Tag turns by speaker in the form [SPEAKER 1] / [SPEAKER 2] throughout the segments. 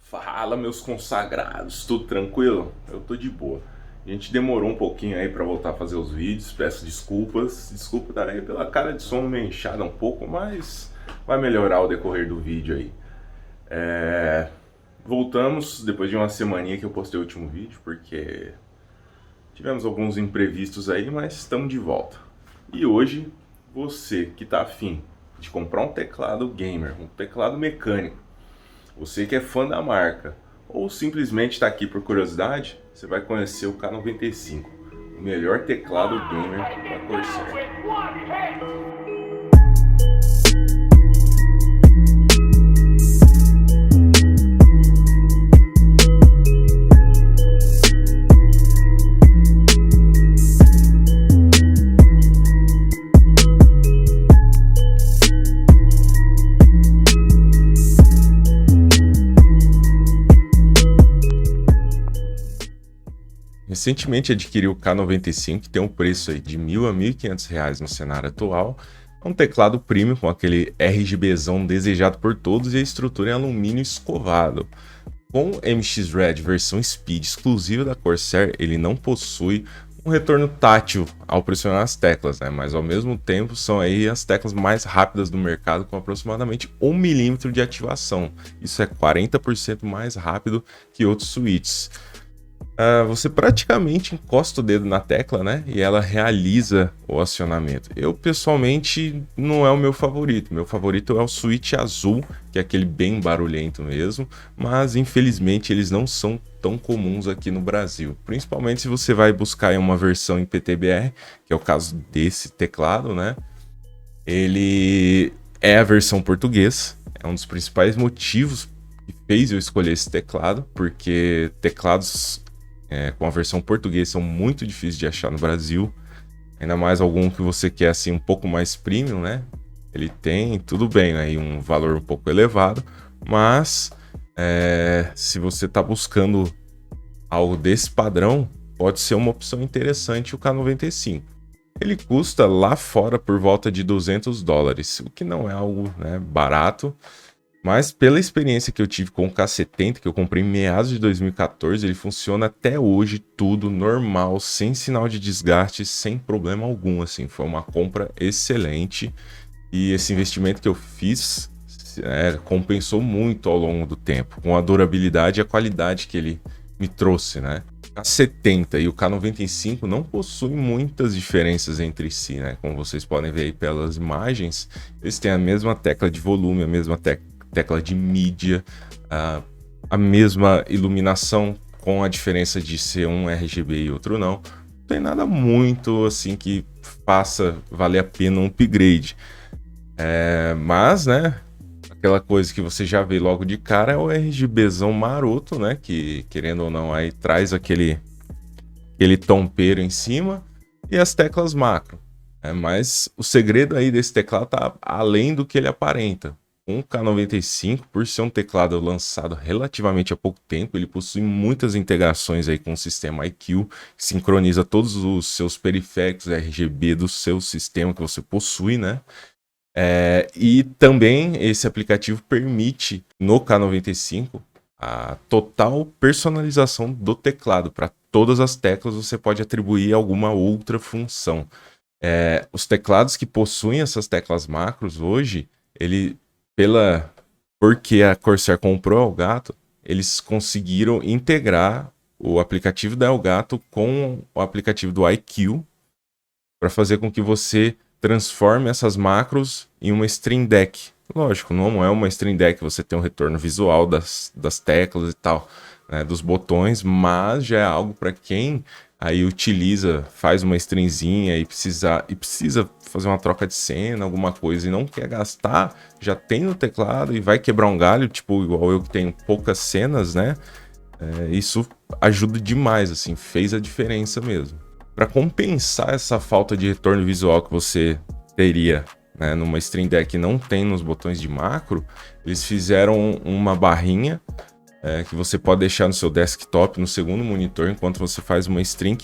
[SPEAKER 1] Fala, meus consagrados, tudo tranquilo? Eu tô de boa. A gente demorou um pouquinho aí pra voltar a fazer os vídeos, peço desculpas. Desculpa daí pela cara de sono meio inchada um pouco, mas vai melhorar ao decorrer do vídeo aí. Voltamos depois de uma semaninha que eu postei o último vídeo, porque tivemos alguns imprevistos aí, mas estamos de volta. E hoje, você que tá afim de comprar um teclado gamer, um teclado mecânico, você que é fã da marca, ou simplesmente está aqui por curiosidade, você vai conhecer o K95, o melhor teclado gamer da Corsair. Recentemente adquiri o K95, que tem um preço aí de R$ 1.000 a R$ 1.500 no cenário atual. É um teclado premium com aquele RGBzão desejado por todos e a estrutura em alumínio escovado. Com o MX Red versão Speed exclusiva da Corsair, ele não possui um retorno tátil ao pressionar as teclas, né? Mas ao mesmo tempo são aí as teclas mais rápidas do mercado, com aproximadamente 1 milímetro de ativação. Isso é 40% mais rápido que outros switches. Você praticamente encosta o dedo na tecla, né? E ela realiza o acionamento. Eu, pessoalmente, não é o meu favorito. Meu favorito é o switch azul, que é aquele bem barulhento mesmo. Mas, infelizmente, eles não são tão comuns aqui no Brasil. Principalmente se você vai buscar uma versão em PTBR, que é o caso desse teclado, né? Ele é a versão português. É um dos principais motivos que fez eu escolher esse teclado, porque teclados com a versão portuguesa são muito difíceis de achar no Brasil, ainda mais algum que você quer assim um pouco mais premium, né? Ele tem, tudo bem, aí um valor um pouco elevado, mas se você está buscando algo desse padrão, pode ser uma opção interessante o K95. Ele custa lá fora por volta de $200, o que não é algo, né, barato. Mas pela experiência que eu tive com o K70, que eu comprei em meados de 2014, ele funciona até hoje tudo normal, sem sinal de desgaste, sem problema algum, assim. Foi uma compra excelente e esse investimento que eu fiz compensou muito ao longo do tempo, com a durabilidade e a qualidade que ele me trouxe, né? O K70 e o K95 não possuem muitas diferenças entre si, né? Como vocês podem ver aí pelas imagens, eles têm a mesma tecla de volume, a mesma tecla de mídia, a mesma iluminação, com a diferença de ser um RGB e outro não. Não tem nada muito assim que faça valer a pena um upgrade. Mas, né, aquela coisa que você já vê logo de cara é o RGBzão maroto, né, que querendo ou não aí traz aquele tompeiro em cima, e as teclas macro. Mas o segredo aí desse teclado tá além do que ele aparenta. O K95, por ser um teclado lançado relativamente há pouco tempo, ele possui muitas integrações aí com o sistema iQ, que sincroniza todos os seus periféricos RGB do seu sistema que você possui, né? E também esse aplicativo permite, no K95, a total personalização do teclado. Para todas as teclas você pode atribuir alguma outra função. Os teclados que possuem essas teclas macros hoje, porque a Corsair comprou a Elgato, eles conseguiram integrar o aplicativo da Elgato com o aplicativo do iQ para fazer com que você transforme essas macros em uma Stream Deck. Lógico, não é uma Stream Deck, você tem um retorno visual das teclas e tal, né, dos botões, mas já é algo para quem aí faz uma streamzinha e precisa fazer uma troca de cena, alguma coisa, e não quer gastar, já tem no teclado e vai quebrar um galho, tipo igual eu que tenho poucas cenas, né? Isso ajuda demais, assim, fez a diferença mesmo. Para compensar essa falta de retorno visual que você teria, né, numa Stream Deck que não tem nos botões de macro, eles fizeram uma barrinha que você pode deixar no seu desktop, no segundo monitor, enquanto você faz uma stream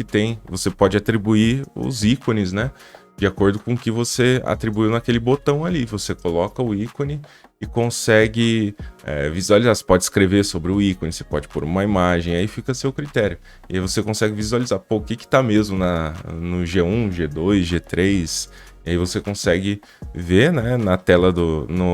[SPEAKER 1] você pode atribuir os ícones, né, de acordo com o que você atribuiu naquele botão ali. Você coloca o ícone e consegue visualizar. Você pode escrever sobre o ícone, você pode pôr uma imagem, aí fica a seu critério. E aí você consegue visualizar, pô, o que tá mesmo no G1, G2, G3. E aí você consegue ver, né, na tela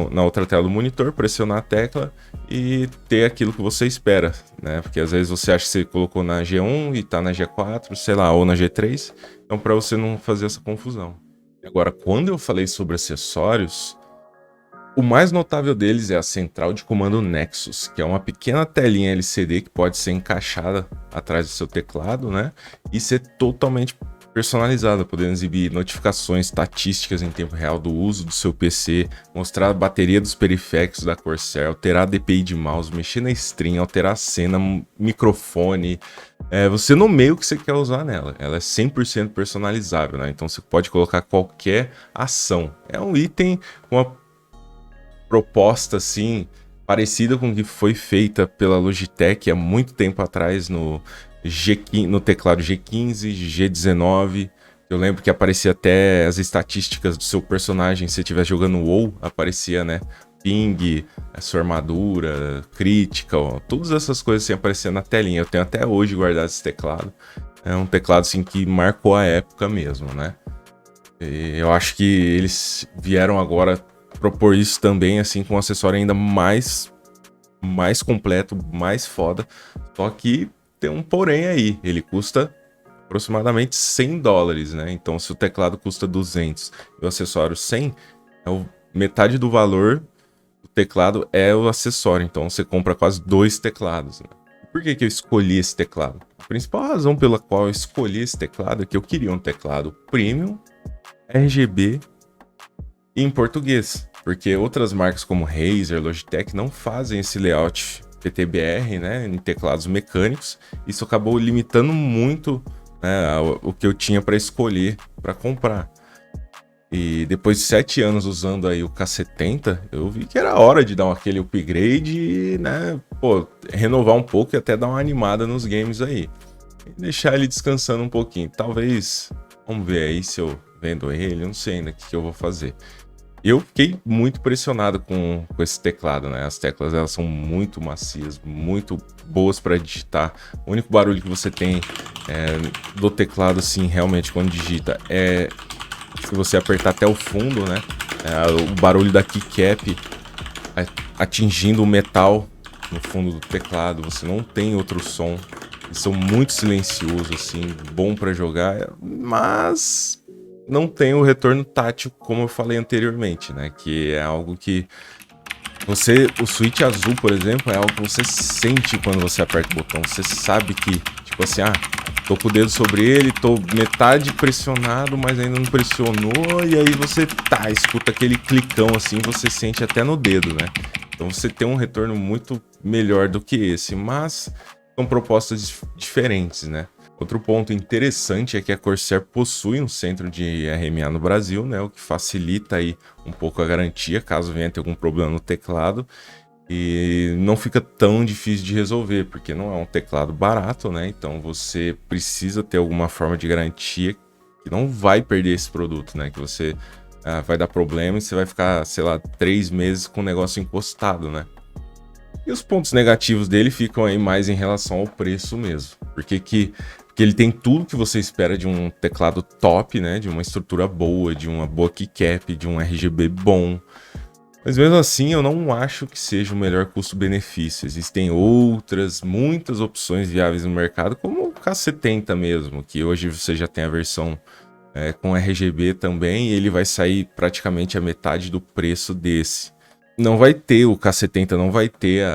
[SPEAKER 1] na outra tela do monitor, pressionar a tecla e ter aquilo que você espera, né? Porque às vezes você acha que você colocou na G1 e tá na G4, sei lá, ou na G3. Então, para você não fazer essa confusão. Agora, quando eu falei sobre acessórios, o mais notável deles é a central de comando Nexus, que é uma pequena telinha LCD que pode ser encaixada atrás do seu teclado, né? E ser totalmente personalizada, podendo exibir notificações, estatísticas em tempo real do uso do seu PC, mostrar a bateria dos periféricos da Corsair, alterar a DPI de mouse, mexer na stream, alterar a cena, microfone. Você nomeia o que você quer usar nela. Ela é 100% personalizável, né? Então você pode colocar qualquer ação. É um item com uma proposta assim parecida com o que foi feita pela Logitech há muito tempo atrás no teclado G15, G19. Eu lembro que aparecia até as estatísticas do seu personagem, se você estiver jogando WoW, aparecia, né? Ping, a sua armadura, critical, todas essas coisas assim aparecendo na telinha. Eu tenho até hoje guardado esse teclado. É um teclado assim que marcou a época mesmo, né? E eu acho que eles vieram agora propor isso também, assim, com um acessório ainda mais completo, mais foda. Só que tem um porém aí, ele custa aproximadamente $100, né? Então, se o teclado custa 200 e o acessório 100, metade do valor do teclado é o acessório. Então, você compra quase 2 teclados, né? Por que eu escolhi esse teclado? A principal razão pela qual eu escolhi esse teclado é que eu queria um teclado premium, RGB e em português. Porque outras marcas como Razer, Logitech não fazem esse layout PTBR, né, em teclados mecânicos. Isso acabou limitando muito, né, o que eu tinha para escolher para comprar. E depois de 7 anos usando aí o K70, eu vi que era hora de dar aquele upgrade e, né, pô, renovar um pouco e até dar uma animada nos games aí. E deixar ele descansando um pouquinho. Talvez, vamos ver aí se eu vendo ele, eu não sei ainda o que eu vou fazer. Eu fiquei muito impressionado com esse teclado, né? As teclas elas são muito macias, muito boas para digitar. O único barulho que você tem do teclado, assim, realmente quando digita é se você apertar até o fundo, né? O barulho da keycap atingindo o metal no fundo do teclado. Você não tem outro som. Eles são muito silenciosos, assim, bom para jogar, mas não tem o retorno tátil, como eu falei anteriormente, né? Que é algo que o switch azul, por exemplo, é algo que você sente quando você aperta o botão. Você sabe que, tipo assim, tô com o dedo sobre ele, tô metade pressionado, mas ainda não pressionou, e aí você escuta aquele clicão assim, você sente até no dedo, né? Então você tem um retorno muito melhor do que esse, mas são propostas diferentes, né? Outro ponto interessante é que a Corsair possui um centro de RMA no Brasil, né, o que facilita aí um pouco a garantia, caso venha ter algum problema no teclado, e não fica tão difícil de resolver, porque não é um teclado barato, né, então você precisa ter alguma forma de garantia que não vai perder esse produto, né, que você vai dar problema e você vai ficar, sei lá, 3 meses com o negócio encostado, né. E os pontos negativos dele ficam aí mais em relação ao preço mesmo, porque ele tem tudo que você espera de um teclado top, né? De uma estrutura boa, de uma boa keycap, de um RGB bom. Mas mesmo assim, eu não acho que seja o melhor custo-benefício. Existem muitas opções viáveis no mercado, como o K70 mesmo, que hoje você já tem a versão com RGB também, e ele vai sair praticamente a metade do preço desse. Não vai ter, o K70 não vai ter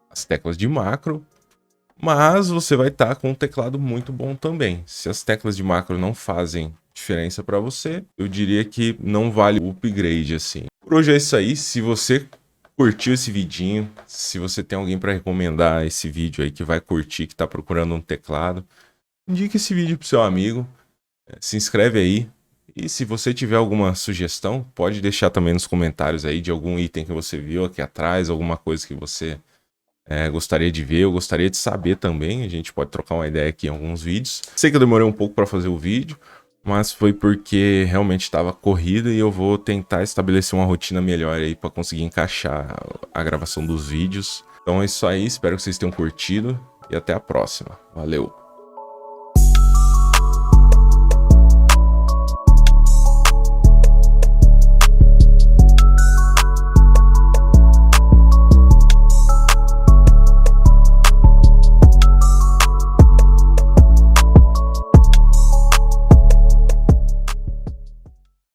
[SPEAKER 1] as teclas de macro, mas você vai estar com um teclado muito bom também. Se as teclas de macro não fazem diferença para você, eu diria que não vale o upgrade assim. Por hoje é isso aí. Se você curtiu esse vidinho, se você tem alguém para recomendar esse vídeo aí que vai curtir, que está procurando um teclado, indique esse vídeo pro seu amigo, se inscreve aí. E se você tiver alguma sugestão, pode deixar também nos comentários aí de algum item que você viu aqui atrás, alguma coisa que você gostaria de ver, eu gostaria de saber também. A gente pode trocar uma ideia aqui em alguns vídeos. Sei que eu demorei um pouco para fazer o vídeo, mas foi porque realmente estava corrido e eu vou tentar estabelecer uma rotina melhor aí para conseguir encaixar a gravação dos vídeos. Então é isso aí, espero que vocês tenham curtido e até a próxima. Valeu!